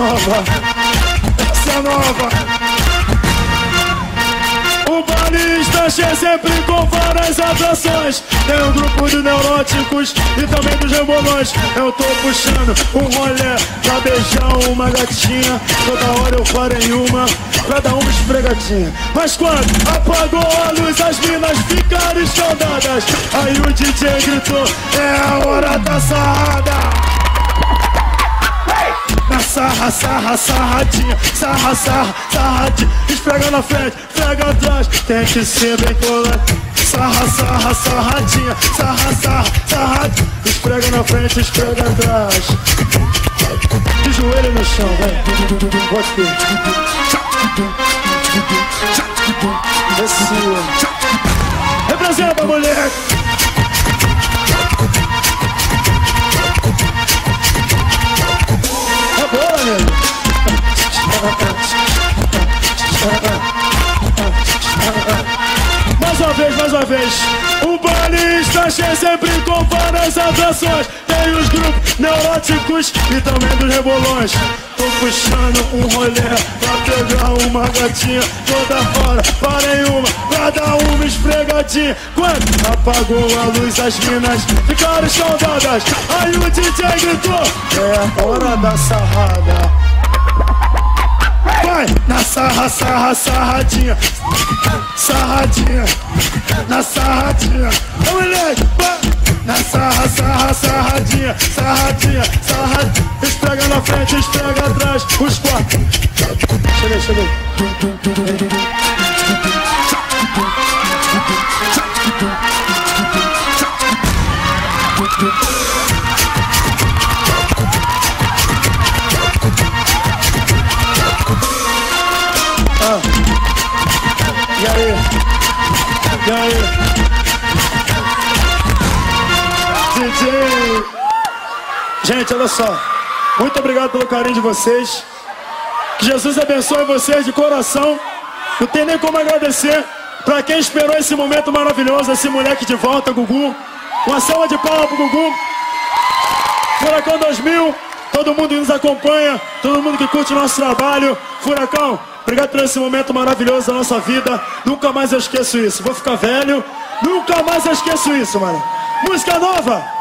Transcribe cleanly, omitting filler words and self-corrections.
nova, essa é nova. O baile está cheio sempre com várias atrações. Tem um grupo de neuróticos e também dos rebolões. Eu tô puxando um rolê pra beijar uma gatinha. Toda hora eu paro em uma pra dar uma esfregadinha. Mas quando apagou a luz, as minas ficaram escaldadas. Aí o DJ gritou, é a hora da sarrada. Na sarra, sarra, sarradinha, sarra, sarra, sarradinha. Esfrega na frente, esfrega atrás, tem que ser bem colado. Sarra, sarra, sarradinha, sarra, sarra, sarradinha. Esfrega na frente, esfrega atrás. De joelho no chão, vai. Pode desce. Representa, mulher. Mais uma vez, o baile está cheio sempre com várias atrações. Tem os grupos neuróticos e também dos rebolões. Tô puxando um rolê pra pegar uma gatinha. Toda hora parei uma pra dar uma esfregadinha. Quando apagou a luz, as minas ficaram escaldadas. Aí o DJ gritou, é a hora da sarrada. Vai na sarra, sarra, sarradinha, sarradinha, na sarradinha. Ô moleque, vai na sarra, sarra, sarradinha, sarradinha, sarradinha. Esfrega na frente, esfrega atrás, os quatro. Cheguei, cheguei. E aí? E aí? DJ! Gente, olha só. Muito obrigado pelo carinho de vocês. Que Jesus abençoe vocês de coração. Não tem nem como agradecer pra quem esperou esse momento maravilhoso, esse moleque de volta, Gugu. Uma salva de palmas pro Gugu. Furacão 2000. Todo mundo que nos acompanha, todo mundo que curte o nosso trabalho. Furacão, obrigado por esse momento maravilhoso da nossa vida. Nunca mais eu esqueço isso. Vou ficar velho, nunca mais eu esqueço isso, mano. Música nova.